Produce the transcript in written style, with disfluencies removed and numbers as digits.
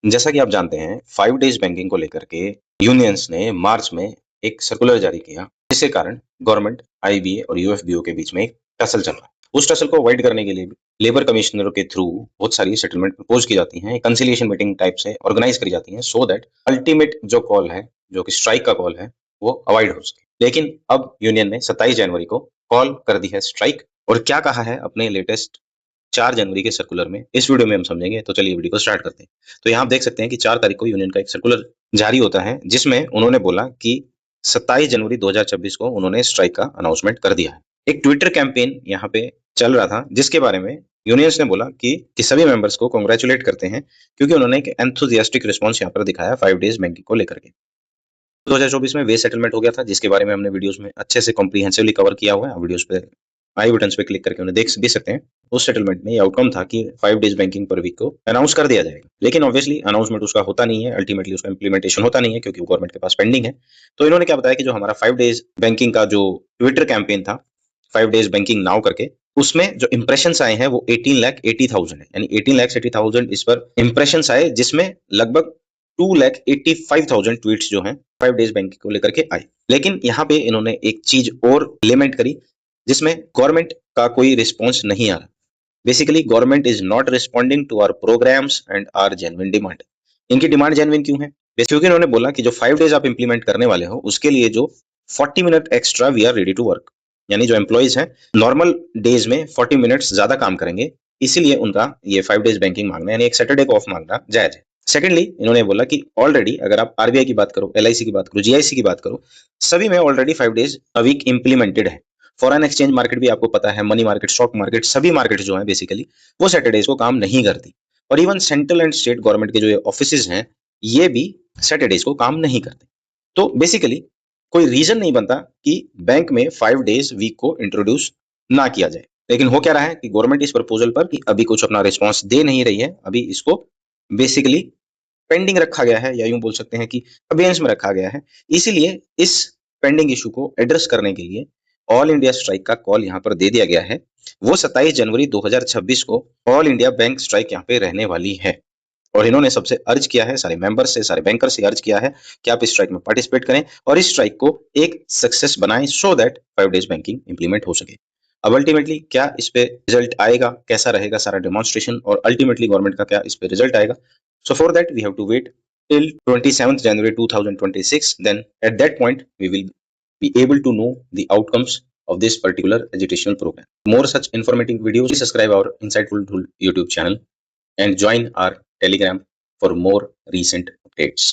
जैसा कि आप जानते हैं 5 डेज बैंकिंग को लेकर के यूनियंस ने मार्च में एक सर्कुलर जारी किया, जिसके कारण गवर्नमेंट, आईबीए और यूएफबीओ के बीच में एक टसल चल रहा है। उस टसल को अवॉइड करने के लिए लेबर कमिश्नरों के थ्रू बहुत सारी सेटलमेंट प्रपोज की जाती हैं, कंसिलिएशन मीटिंग टाइप से ऑर्गेनाइज करी जाती हैं, सो दैट अल्टीमेट जो कॉल है, जो कि स्ट्राइक का कॉल है, वो अवॉइड हो सके। लेकिन अब यूनियन ने 27 जनवरी को कॉल कर दी है स्ट्राइक। और क्या कहा है अपने लेटेस्ट 4 जनवरी के सर्कुलर में, इस वीडियो में हम समझेंगे। तो चलिए वीडियो को स्टार्ट करते हैं। तो यहाँ आप देख सकते हैं कि 4 तारीख को यूनियन का एक सर्कुलर जारी होता है, जिसमें उन्होंने बोला कि 27 जनवरी 2026 को उन्होंने स्ट्राइक का अनाउंसमेंट कर दिया है। एक ट्विटर कैंपेन यहाँ पे चल रहा था, जिसके बारे में यूनियंस ने बोला कि सभी मेंबर्स को कांग्रेचुलेट करते हैं, क्योंकि उन्होंने एक एंथुसियास्टिक रिस्पॉन्स यहाँ पर दिखाया 5 डेज बैंकिंग को लेकर के। 2024 में वेज सेटलमेंट हो गया था, जिसके बारे में हमने वीडियोस में अच्छे से कॉम्प्रिहेंसिवली कवर किया हुआ है। वीडियोस पे आई बटन्स पे क्लिक करके उन्हें देख भी सकते हैं। उस सेटलमेंट में ये आउटकम था कि 5 डेज बैंकिंग पर वीक को अनाउंस कर दिया जाएगा, लेकिन ऑब्वियसली अनाउंसमेंट उसका होता नहीं है, अल्टीमेटली उसका इंप्लीमेंटेशन होता नहीं है, क्योंकि वो गवर्नमेंट के पास पेंडिंग है। तो इन्होंने क्या बताया कि जो हमारा 5 डेज बैंकिंग का जो ट्विटर कैंपेन था, 5 डेज बैंकिंग नाउ करके, उसमें जो इंप्रेशंस आए हैं वो 18,80,000 है, यानी 18,80,000 इस पर इंप्रेशंस आए, जिसमें लगभग 2,85,000 ट्वीट्स जो हैं 5 डेज बैंकिंग को लेकर के आए। लेकिन यहाँ पे इन्होंने एक चीज और लिमिट करी, जिसमें गवर्नमेंट का कोई रिस्पॉन्स नहीं आ रहा। Basically government is not responding to our programmes and are genuine demand. इनकी डिमांड जेन्युइन क्यों है? क्योंकि इन्होंने बोला कि जो 5 डेज आप इंप्लीमेंट करने वाले हो, उसके लिए जो 40 minute extra we are ready to work, यानी जो एम्प्लॉइज हैं नॉर्मल डेज में 40 मिनट्स ज्यादा काम करेंगे, इसीलिए उनका ये 5 डेज बैंकिंग मांगना, यानी एक सैटरडे को ऑफ मांगना जायज है। सेकेंडली इन्होंने बोला कि ऑलरेडी अगर आप आरबीआई की बात करो, एलआईसी की बात करो, जीआईसी की बात करो, सभी में already 5 days a week implemented है। फॉरेन एक्सचेंज मार्केट भी आपको पता है, मनी मार्केट, स्टॉक मार्केट, सभी मार्केट जो है बेसिकली वो सैटरडेज को काम नहीं करती। और even central and state government के जो ऑफिस हैं, ये भी सैटरडेज को काम नहीं करते। तो बेसिकली कोई रीजन नहीं बनता कि बैंक में 5 डेज वीक को इंट्रोड्यूस ना किया जाए। लेकिन हो क्या रहा है कि गवर्नमेंट इस प्रपोजल पर कि अभी कुछ अपना रिस्पॉन्स दे नहीं रही है, अभी इसको बेसिकली पेंडिंग रखा गया है, या यूं बोल सकते हैं कि अबेयंस में रखा गया है। इसीलिए इस पेंडिंग इशू को एड्रेस करने के लिए ऑल इंडिया स्ट्राइक का कॉल यहाँ पर दे दिया गया है। वो 27 जनवरी 2026 को ऑल इंडिया बैंक स्ट्राइक यहाँ पे रहने वाली है। और इन्होंने सबसे अर्ज किया है, सारे मेंबर से, सारे बैंकर से अर्ज किया है कि आप इस स्ट्राइक में पार्टिसिपेट करें और इस स्ट्राइक को एक सक्सेस बनाएं, so that 5 days banking implement हो सके। अब अल्टीमेटली क्या इस पे रिजल्ट आएगा, कैसा रहेगा सारा डेमोन्स्ट्रेशन, और अल्टीमेटली गवर्नमेंट का क्या इस पे रिजल्ट आएगा, so for that we have to wait till 27th January 2026. Then at that point we will be able to know the outcomes of this particular agitational program. More such informative videos, please subscribe our Insightful Tool YouTube channel and join our Telegram for more recent updates.